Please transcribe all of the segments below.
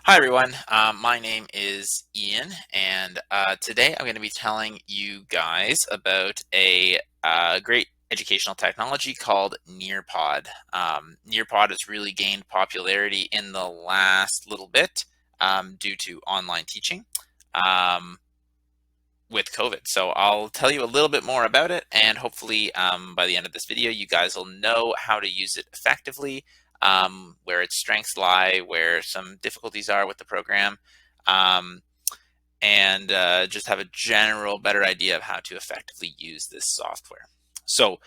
Hi, everyone. My name is Ian, and today I'm going to be telling you guys about a great educational technology called Nearpod. Nearpod has really gained popularity in the last little bit due to online teaching um, with COVID. So I'll tell you a little bit more about it, and hopefully by the end of this video, you guys will know how to use it effectively, where its strengths lie, where some difficulties are with the program, um, and just have a general better idea of how to effectively use this software. So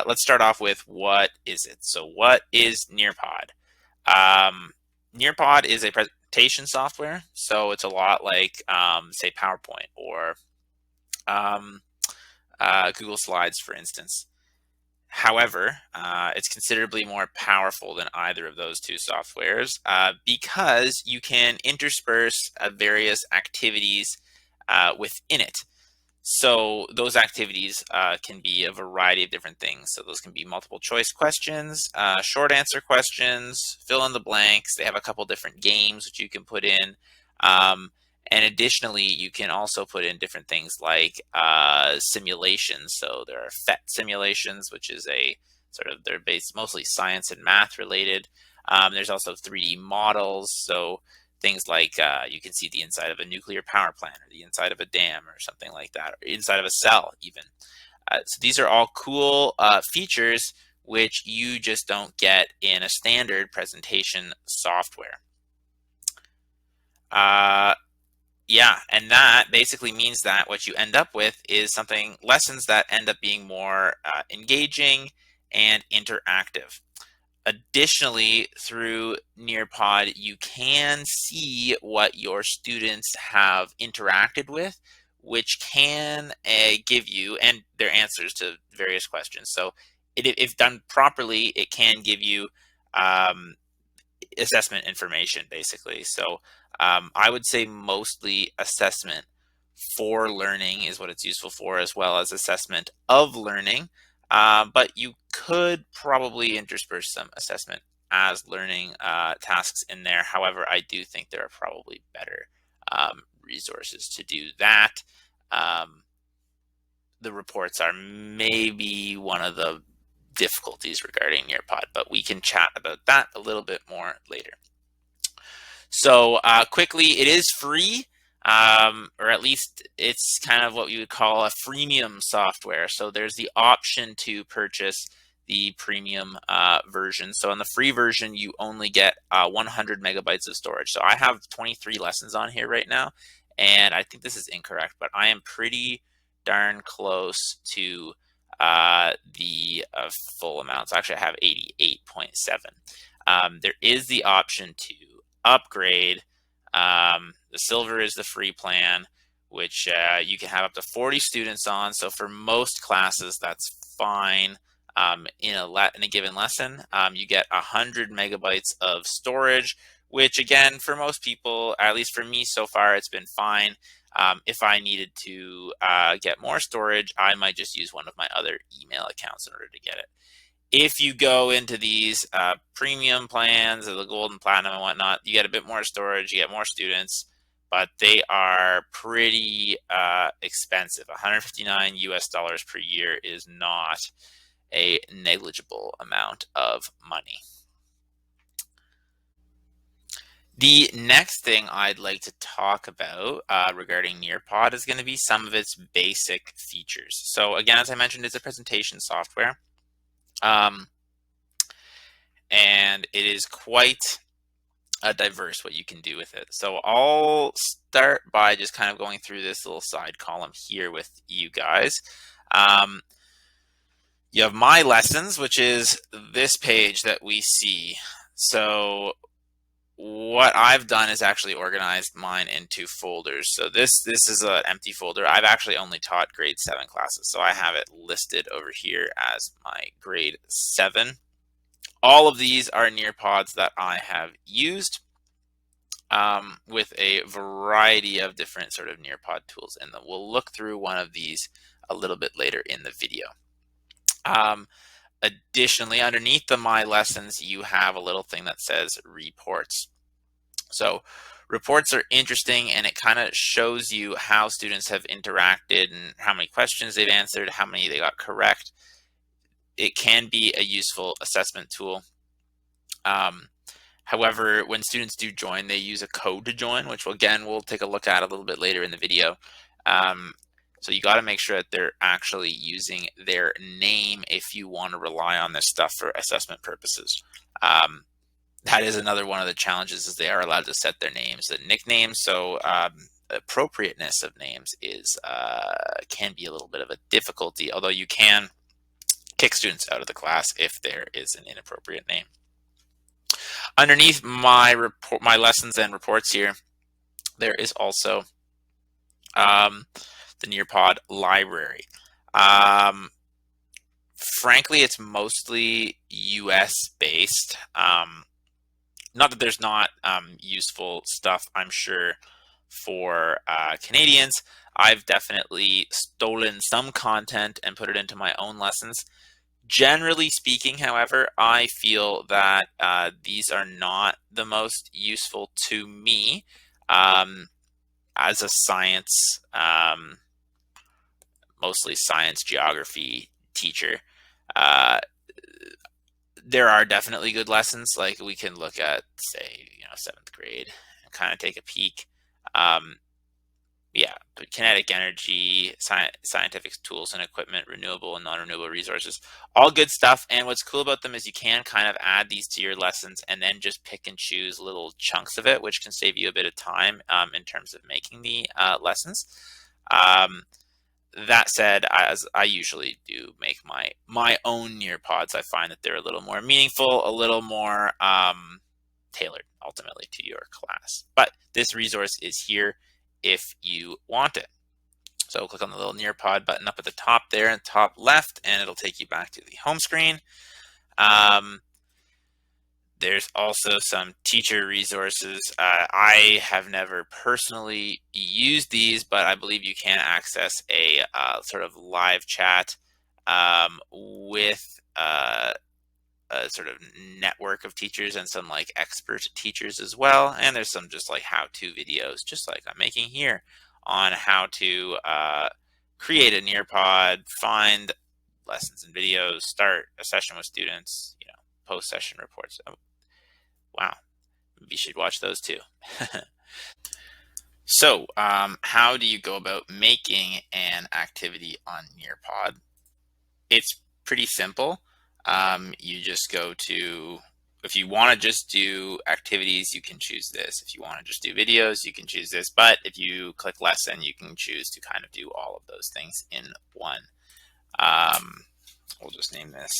let's start off with what is it? So what is Nearpod? Um, Nearpod is a presentation software, so it's a lot like say PowerPoint or um, Google Slides, for instance. However, it's considerably more powerful than either of those two softwares because you can intersperse various activities within it. So those activities can be a variety of different things. So those can be multiple choice questions, short answer questions, fill in the blanks. They have a couple different games which you can put in. And additionally, you can also put in different things like simulations. So there are PhET simulations, which is a sort of, they're based mostly science and math related. There's also 3D models. So things like you can see the inside of a nuclear power plant or the inside of a dam or something like that, or inside of a cell even. So these are all cool features which you just don't get in a standard presentation software. Yeah, and that basically means that what you end up with is lessons that end up being more engaging and interactive. Additionally, through Nearpod, you can see what your students have interacted with, which can give you, and their answers to various questions. So if done properly, it can give you um, assessment information, basically. So I would say mostly assessment for learning is what it's useful for, as well as assessment of learning. But you could probably intersperse some assessment as learning tasks in there. However, I do think there are probably better resources to do that. Um, the reports are maybe one of the difficulties regarding Nearpod, but we can chat about that a little bit more later. So quickly, it is free, or at least it's kind of what you would call a freemium software. So there's the option to purchase the premium version. So in the free version, you only get 100 megabytes of storage. So I have 23 lessons on here right now, and I think this is incorrect, but I am pretty darn close to the full amount. So actually, I have 88.7. There is the option to upgrade. The silver is the free plan, which you can have up to 40 students on. So for most classes, that's fine. In a given lesson, you get 100 megabytes of storage, which again, for most people, at least for me so far, it's been fine. If I needed to get more storage, I might just use one of my other email accounts in order to get it. If you go into these premium plans, or the gold and platinum and whatnot, you get a bit more storage, you get more students, but they are pretty expensive. 159 US dollars per year is not a negligible amount of money. The next thing I'd like to talk about regarding Nearpod is going to be some of its basic features. So again, as I mentioned, it's a presentation software. And it is quite diverse what you can do with it. So I'll start by just kind of going through this little side column here with you guys. You have my lessons, which is this page that we see. So what I've done is actually organized mine into folders. So this is an empty folder. I've actually only taught grade 7 classes, so I have it listed over here as my grade 7. All of these are Nearpods that I have used with a variety of different sort of Nearpod tools in them. We'll look through one of these a little bit later in the video. Additionally, underneath the My Lessons, you have a little thing that says Reports. So reports are interesting, and it kind of shows you how students have interacted and how many questions they've answered, how many they got correct. It can be a useful assessment tool. Um, However, when students do join, they use a code to join, which we'll take a look at a little bit later in the video. Um, so you got to make sure that they're actually using their name if you want to rely on this stuff for assessment purposes. That is another one of the challenges, is they are allowed to set their names and nicknames. So appropriateness of names is can be a little bit of a difficulty, although you can kick students out of the class if there is an inappropriate name. Underneath my lessons and reports here, there is also the Nearpod library. Frankly, it's mostly US based. Not that there's not useful stuff, I'm sure, for Canadians. I've definitely stolen some content and put it into my own lessons. Generally speaking, however, I feel that these are not the most useful to me as a science, mostly science geography teacher. Uh, there are definitely good lessons. Like we can look at, say, 7th grade and kind of take a peek. Yeah, but kinetic energy, scientific tools and equipment, renewable and non-renewable resources, all good stuff. And what's cool about them is you can kind of add these to your lessons and then just pick and choose little chunks of it, which can save you a bit of time in terms of making the lessons. That said, as I usually do make my own Nearpods, I find that they're a little more meaningful, a little more tailored ultimately to your class. But this resource is here if you want it. So click on the little Nearpod button up at the top there in the top left, and it'll take you back to the home screen. There's also some teacher resources. I have never personally used these, but I believe you can access a sort of live chat with a sort of network of teachers and some like expert teachers as well. And there's some just like how-to videos, just like I'm making here, on how to create a Nearpod, find lessons and videos, start a session with students, post-session reports. Oh, wow, you should watch those too. So how do you go about making an activity on Nearpod? It's pretty simple. You just go to, if you want to just do activities, you can choose this. If you want to just do videos, you can choose this. But if you click lesson, you can choose to kind of do all of those things in one. We'll just name this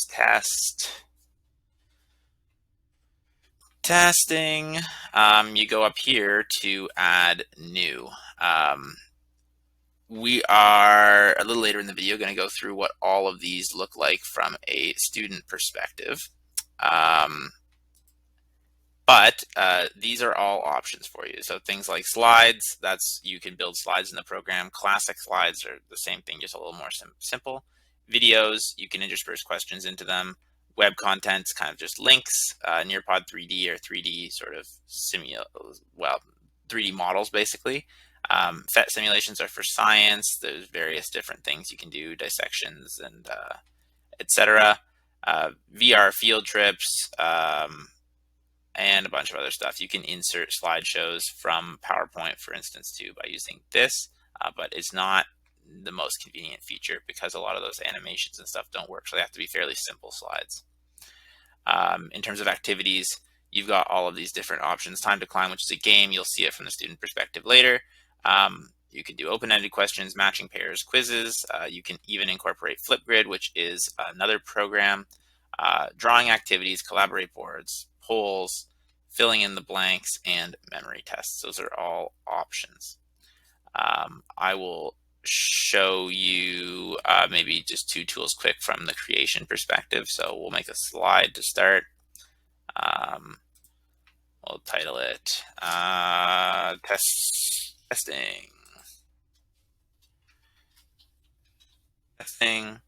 testing. You go up here to add new. We are a little later in the video going to go through what all of these look like from a student perspective. But these are all options for you. So things like slides, you can build slides in the program. Classic slides are the same thing, just a little more simple. Videos, you can intersperse questions into them. Web content's kind of just links. Nearpod 3D or 3D sort of 3D models basically. PhET simulations are for science. There's various different things you can do, dissections and etc. VR field trips, and a bunch of other stuff. You can insert slideshows from PowerPoint, for instance, too, by using this, but it's not the most convenient feature because a lot of those animations and stuff don't work, so they have to be fairly simple slides. In terms of activities, you've got all of these different options. Time to Climb, which is a game. You'll see it from the student perspective later. You can do open-ended questions, matching pairs, quizzes. You can even incorporate Flipgrid, which is another program. Drawing activities, collaborate boards, polls, filling in the blanks, and memory tests. Those are all options. I will show you maybe just two tools quick from the creation perspective. So we'll make a slide to start. We'll title it testing,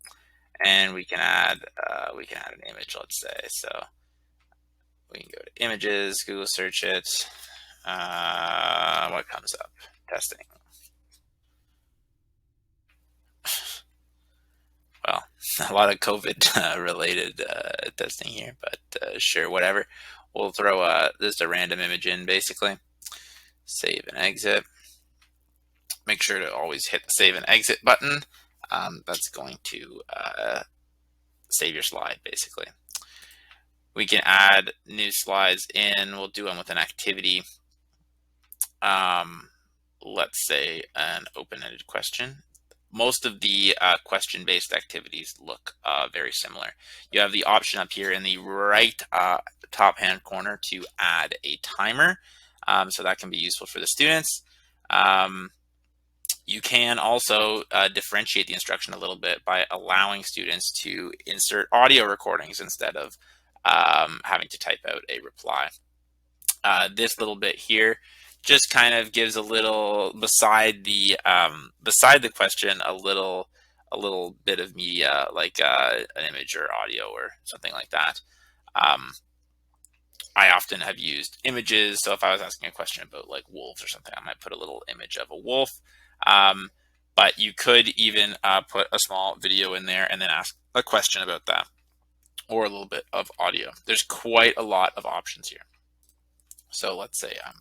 and we can add an image, let's say. So we can go to images, Google search it. What comes up? Testing. Well, a lot of COVID related testing here, but sure, whatever. We'll throw just a random image in, basically. Save and exit. Make sure to always hit the save and exit button. That's going to save your slide, basically. We can add new slides in. We'll do them with an activity. Let's say an open-ended question. Most of the question-based activities look very similar. You have the option up here in the right top hand corner to add a timer. So that can be useful for the students. You can also differentiate the instruction a little bit by allowing students to insert audio recordings instead of having to type out a reply. This little bit here just kind of gives a little beside the question a little bit of media, like an image or audio or something like that. I often have used images, so if I was asking a question about like wolves or something, I might put a little image of a wolf. But you could even put a small video in there and then ask a question about that, or a little bit of audio. There's quite a lot of options here. So let's say I'm,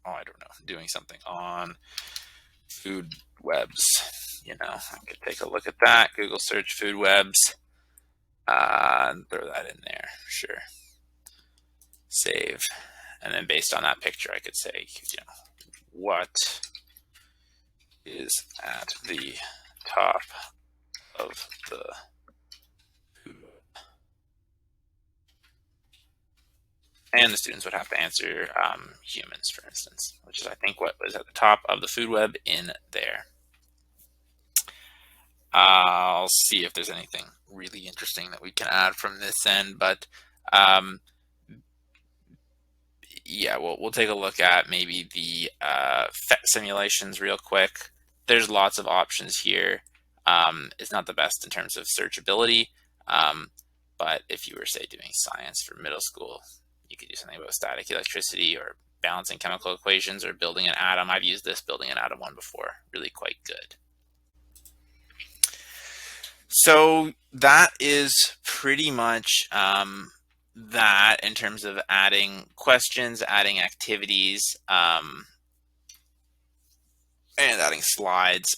I don't know, doing something on food webs. You know, I could take a look at that. Google search food webs, and throw that in there. Sure. Save, and then based on that picture, I could say, you know, what is at the top of the food web? And the students would have to answer humans, for instance, which is, I think, what was at the top of the food web in there. I'll see if there's anything really interesting that we can add from this end, but yeah, we'll take a look at maybe the PhET simulations real quick. There's lots of options here. It's not the best in terms of searchability, but if you were, say, doing science for middle school, you could do something about static electricity or balancing chemical equations or building an atom. I've used this building an atom one before, really quite good. So that is pretty much that in terms of adding questions, adding activities, and adding slides.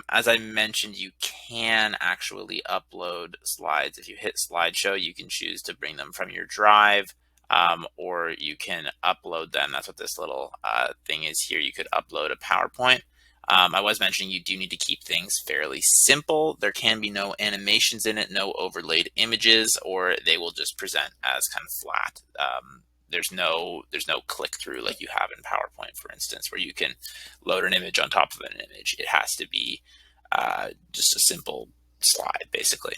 As I mentioned, you can actually upload slides. If you hit slideshow, you can choose to bring them from your drive, or you can upload them. That's what this little thing is here. You could upload a PowerPoint. I was mentioning you do need to keep things fairly simple. There can be no animations in it, no overlaid images, or they will just present as kind of flat. There's no click through like you have in PowerPoint, for instance, where you can load an image on top of an image. It has to be just a simple slide, basically.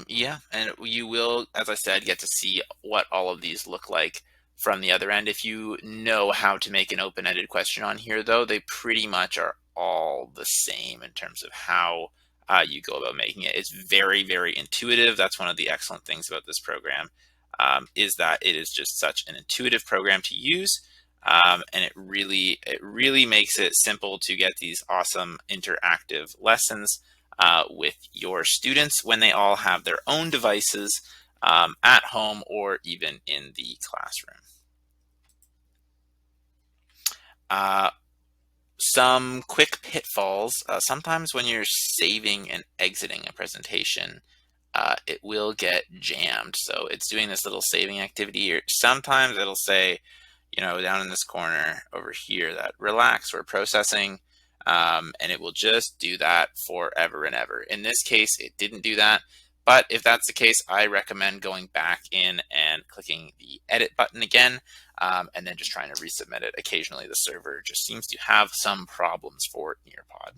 Yeah, and you will, as I said, get to see what all of these look like from the other end. If you know how to make an open-ended question on here, though, they pretty much are all the same in terms of how you go about making it. It's very, very intuitive. That's one of the excellent things about this program, is that it is just such an intuitive program to use, and it really makes it simple to get these awesome interactive lessons with your students when they all have their own devices at home or even in the classroom. Some quick pitfalls. Sometimes when you're saving and exiting a presentation, it will get jammed. So it's doing this little saving activity, or sometimes it'll say, you know, down in this corner over here, that relax, we're processing, and it will just do that forever and ever. In this case, it didn't do that. But if that's the case, I recommend going back in and clicking the edit button again, and then just trying to resubmit it. Occasionally, the server just seems to have some problems for Nearpod.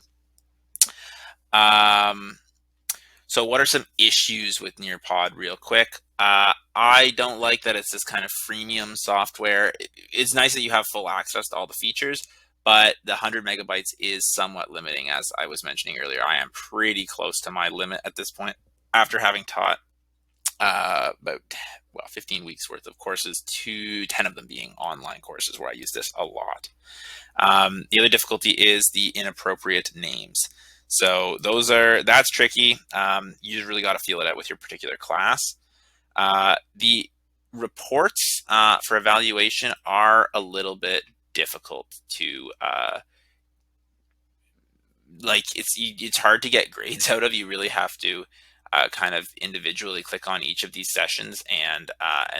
So what are some issues with Nearpod real quick? I don't like that it's this kind of freemium software. It's nice that you have full access to all the features, but the 100 megabytes is somewhat limiting. As I was mentioning earlier, I am pretty close to my limit at this point after having taught about well, 15 weeks worth of courses to 10 of them being online courses where I use this a lot. The other difficulty is the inappropriate names. So that's tricky. You really got to feel it out with your particular class. The reports for evaluation are a little bit difficult to it's hard to get grades out of. You really have to kind of individually click on each of these sessions and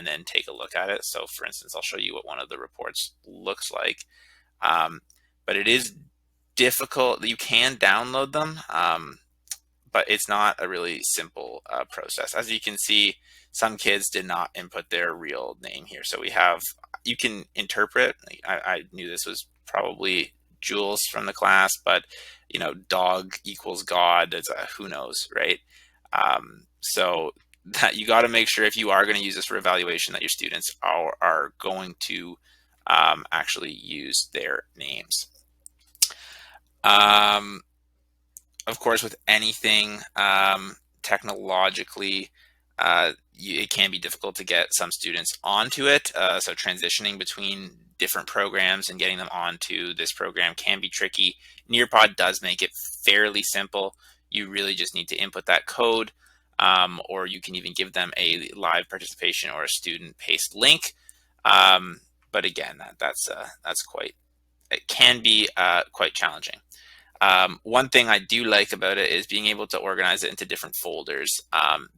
then take a look at it. So for instance, I'll show you what one of the reports looks like. But it is difficult. You can download them, but it's not a really simple process. As you can see, some kids did not input their real name here. So you can interpret. I knew this was probably Jules from the class, but dog equals God. It's who knows, right? So that you got to make sure if you are going to use this for evaluation that your students are going to actually use their names. Of course, with anything technologically, it can be difficult to get some students onto it. So transitioning between different programs and getting them onto this program can be tricky. Nearpod does make it fairly simple. You really just need to input that code, or you can even give them a live participation or a student paste link. But again, it can be quite challenging. One thing I do like about it is being able to organize it into different folders.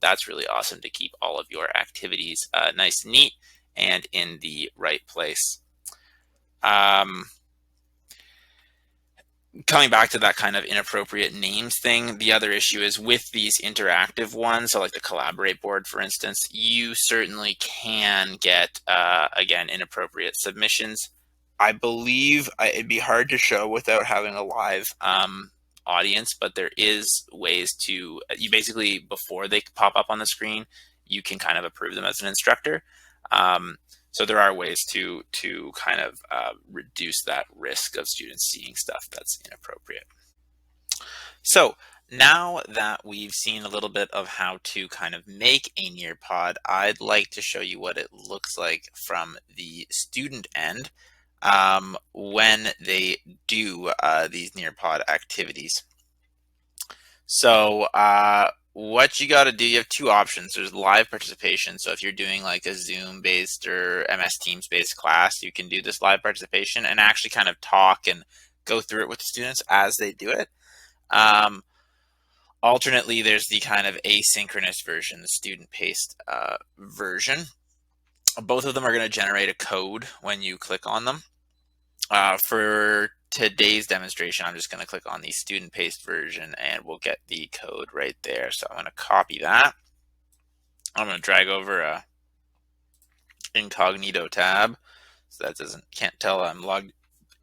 That's really awesome to keep all of your activities nice and neat and in the right place. Coming back to that kind of inappropriate names thing, the other issue is with these interactive ones, so like the Collaborate board, for instance, you certainly can get, again, inappropriate submissions. I believe it'd be hard to show without having a live audience, but there is ways to, you basically, before they pop up on the screen, you can kind of approve them as an instructor. So there are ways to kind of reduce that risk of students seeing stuff that's inappropriate. So now that we've seen a little bit of how to kind of make a Nearpod, I'd like to show you what it looks like from the student end when they do these Nearpod activities. So what you got to do, you have two options. There's live participation. So if you're doing like a Zoom based or MS Teams based class, you can do this live participation and actually kind of talk and go through it with the students as they do it. Alternately, there's the kind of asynchronous version, the student paced version. Both of them are going to generate a code when you click on them. For today's demonstration, I'm just going to click on the student paced version and we'll get the code right there. So I'm going to copy that. I'm going to drag over a incognito tab so that can't tell I'm logged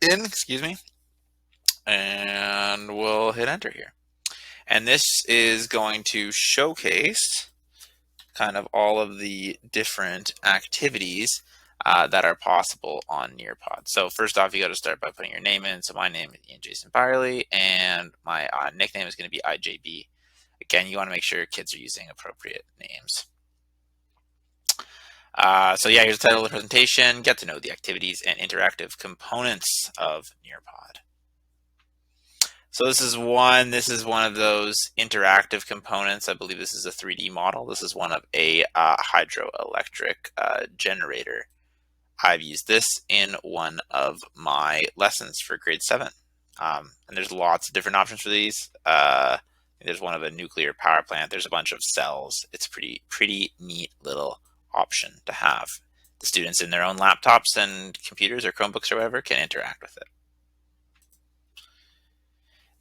in, excuse me. And we'll hit enter here. And this is going to showcase kind of all of the different activities that are possible on Nearpod. So first off, you got to start by putting your name in. So my name is Ian Jason Byerly, and my nickname is going to be IJB. Again, you want to make sure your kids are using appropriate names. So yeah, here's the title of the presentation, get to know the activities and interactive components of Nearpod. So this is one of those interactive components. I believe this is a 3D model. This is one of a hydroelectric generator. I've used this in one of my lessons for grade 7. And there's lots of different options for these. There's one of a nuclear power plant. There's a bunch of cells. It's a pretty neat little option to have. The students in their own laptops and computers or Chromebooks or whatever can interact with it.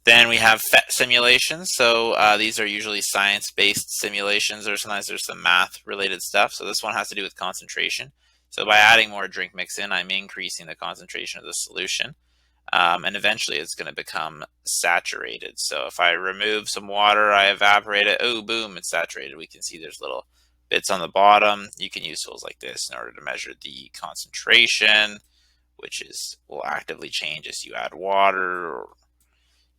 Then we have PhET simulations. So these are usually science-based simulations, or sometimes there's some math-related stuff. So this one has to do with concentration. So by adding more drink mix in, I'm increasing the concentration of the solution. And eventually it's going to become saturated. So if I remove some water, I evaporate it, oh, boom, it's saturated. We can see there's little bits on the bottom. You can use tools like this in order to measure the concentration, which will actively change as you add water or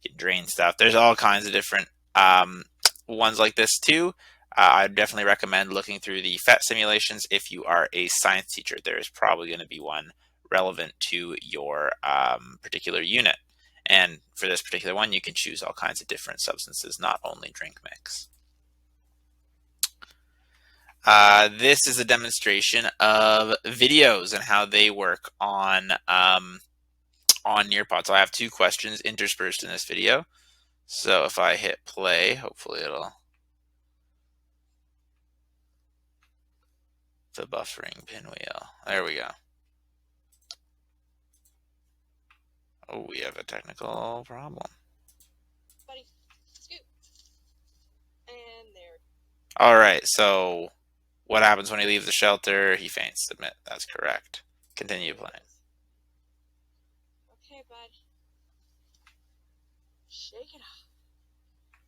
you can drain stuff. There's all kinds of different ones like this too. I'd definitely recommend looking through the PhET simulations if you are a science teacher. There is probably going to be one relevant to your particular unit. And for this particular one, you can choose all kinds of different substances, not only drink mix. This is a demonstration of videos and how they work on Nearpod. So I have 2 questions interspersed in this video. So if I hit play, hopefully it'll, the buffering pinwheel. There we go. Oh, we have a technical problem. Buddy, scoot. And there. All right, so what happens when he leaves the shelter? He faints. Submit. That's correct. Continue playing. Okay, bud. Shake it off.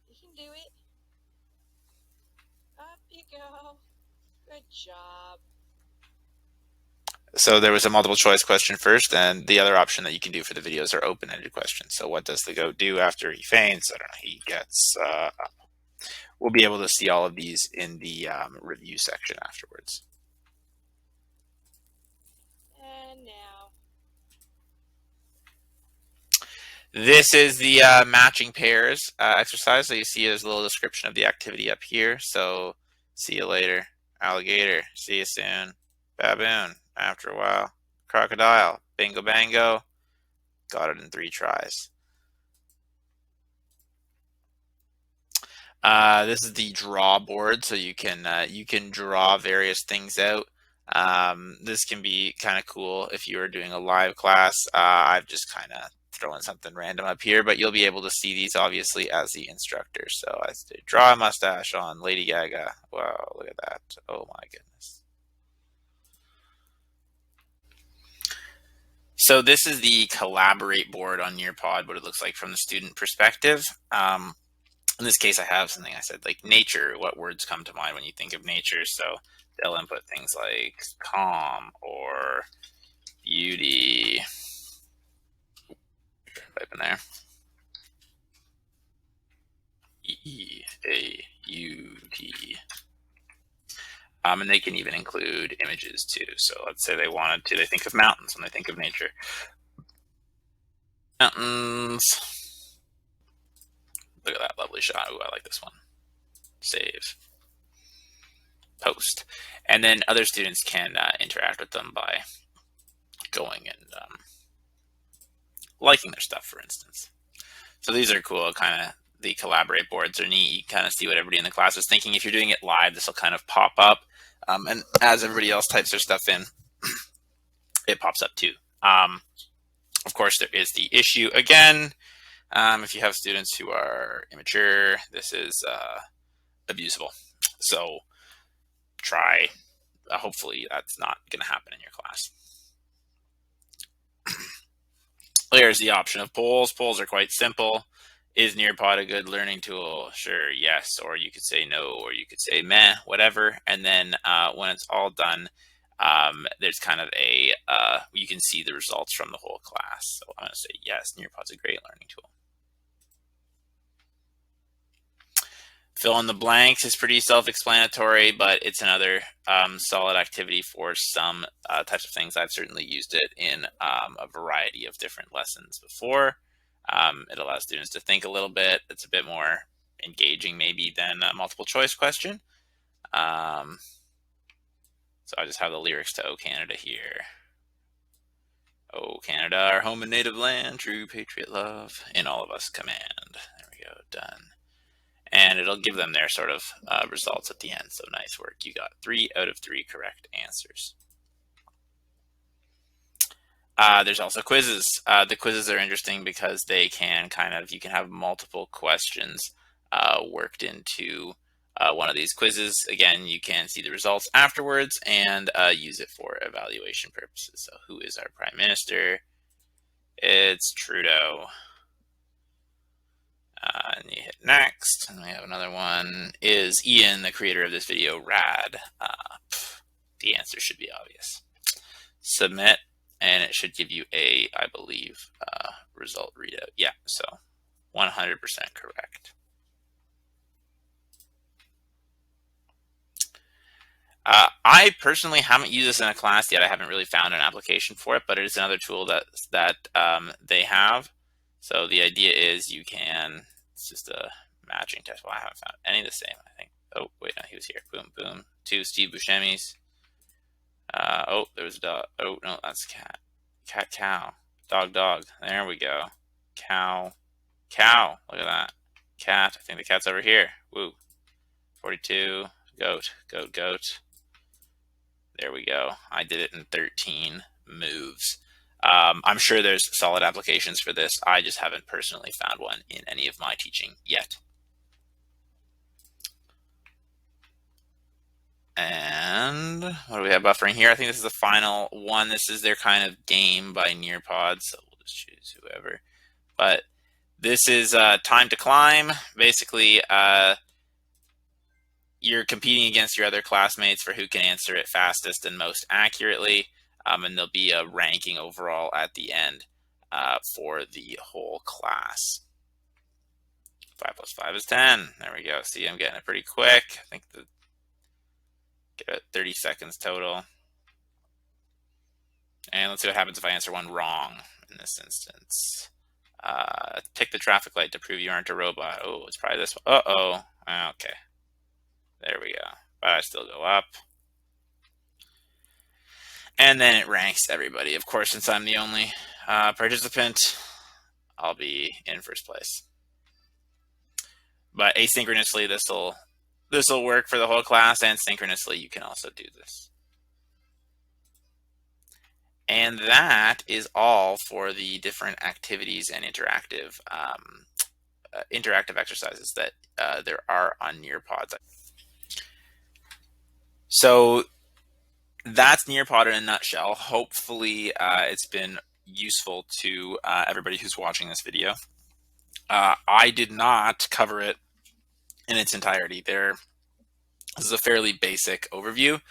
You can do it. Up you go. Good job. So there was a multiple choice question first, and the other option that you can do for the videos are open-ended questions. So what does the goat do after he faints? I don't know. He gets up. We'll be able to see all of these in the review section afterwards. And now. This is the matching pairs exercise. So you see there's a little description of the activity up here. So see you later. Alligator. See you soon. Baboon. After a while. Crocodile. Bingo bango. Got it in 3 tries. This is the draw board, so you can draw various things out. This can be kind of cool if you are doing a live class. I've just kind of thrown something random up here, but you'll be able to see these obviously as the instructor. So I say, draw a mustache on Lady Gaga. Wow, look at that. Oh my goodness. So this is the collaborate board on Nearpod, what it looks like from the student perspective. In this case, I have something I said like nature. What words come to mind when you think of nature? So they'll input things like calm or beauty. Type in there. EAUT. And they can even include images too. So let's say they wanted to, they think of mountains when they think of nature. Mountains. Look at that lovely shot. Ooh, I like this one. Save. Post. And then other students can interact with them by going and liking their stuff, for instance. So these are cool. Kind of the collaborate boards are neat. You kind of see what everybody in the class is thinking. If you're doing it live, this will kind of pop up. And as everybody else types their stuff in, it pops up too. Of course, there is the issue again. If you have students who are immature, this is abusable. So try, hopefully that's not going to happen in your class. There's the option of polls. Polls are quite simple. Is Nearpod a good learning tool? Sure, yes. Or you could say no, or you could say meh, whatever. And then when it's all done, there's kind of a, you can see the results from the whole class. So I'm going to say yes, Nearpod's a great learning tool. Fill in the blanks is pretty self-explanatory, but it's another solid activity for some types of things. I've certainly used it in a variety of different lessons before. It allows students to think a little bit. It's a bit more engaging maybe than a multiple choice question. So I just have the lyrics to "O Canada" here. "O Canada, our home and native land, true patriot love, in all of us command." There we go, done. And it'll give them their sort of results at the end. So nice work. You got 3 out of 3 correct answers. There's also quizzes. The quizzes are interesting because they can kind of, you can have multiple questions worked into one of these quizzes. Again, you can see the results afterwards and use it for evaluation purposes. So who is our prime minister? It's Trudeau. And you hit next, and we have another one. Is Ian, the creator of this video, rad? The answer should be obvious. Submit, and it should give you a, I believe, result readout. Yeah, so 100% correct. I personally haven't used this in a class yet. I haven't really found an application for it, but it is another tool that they have. So the idea is you can. It's just a matching test. Well, I haven't found any of the same. I think. Oh wait, no, he was here. Boom, boom. Two Steve Buscemi's. Oh, there was a dog. Oh no, that's cat. Cat, cow. Dog, dog. There we go. Cow, cow. Look at that. Cat. I think the cat's over here. Woo. 42. Goat, goat, goat. There we go. I did it in 13 moves. I'm sure there's solid applications for this. I just haven't personally found one in any of my teaching yet. And what do we have buffering here? I think this is the final one. This is their kind of game by Nearpod, so we'll just choose whoever. But this is time to climb. Basically, you're competing against your other classmates for who can answer it fastest and most accurately. And there'll be a ranking overall at the end for the whole class. 5 plus 5 is 10. There we go. See, I'm getting it pretty quick. I think get it 30 seconds total. And let's see what happens if I answer one wrong in this instance. Tick the traffic light to prove you aren't a robot. Oh, it's probably this one. Uh-oh. Okay. There we go. But I still go up. And then it ranks everybody. Of course, since I'm the only participant, I'll be in first place. But asynchronously, this will work for the whole class, and synchronously, you can also do this. And that is all for the different activities and interactive exercises that there are on Nearpods. So that's Nearpod in a nutshell. Hopefully, it's been useful to everybody who's watching this video. I did not cover it in its entirety. This is a fairly basic overview.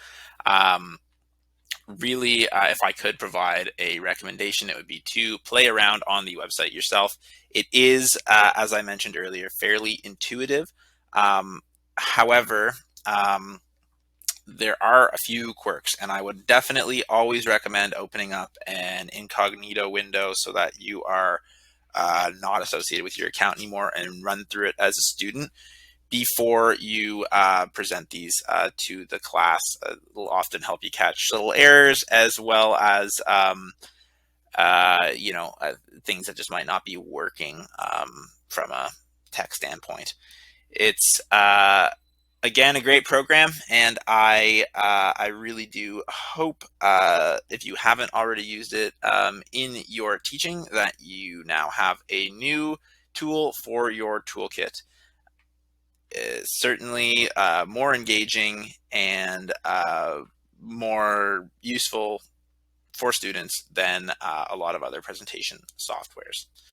Really, if I could provide a recommendation, it would be to play around on the website yourself. It is, as I mentioned earlier, fairly intuitive. However, there are a few quirks, and I would definitely always recommend opening up an incognito window so that you are not associated with your account anymore and run through it as a student before you present these to the class. It will often help you catch little errors as well as things that just might not be working from a tech standpoint. It's again a great program, and I really do hope if you haven't already used it in your teaching that you now have a new tool for your toolkit. It's certainly more engaging and more useful for students than a lot of other presentation softwares.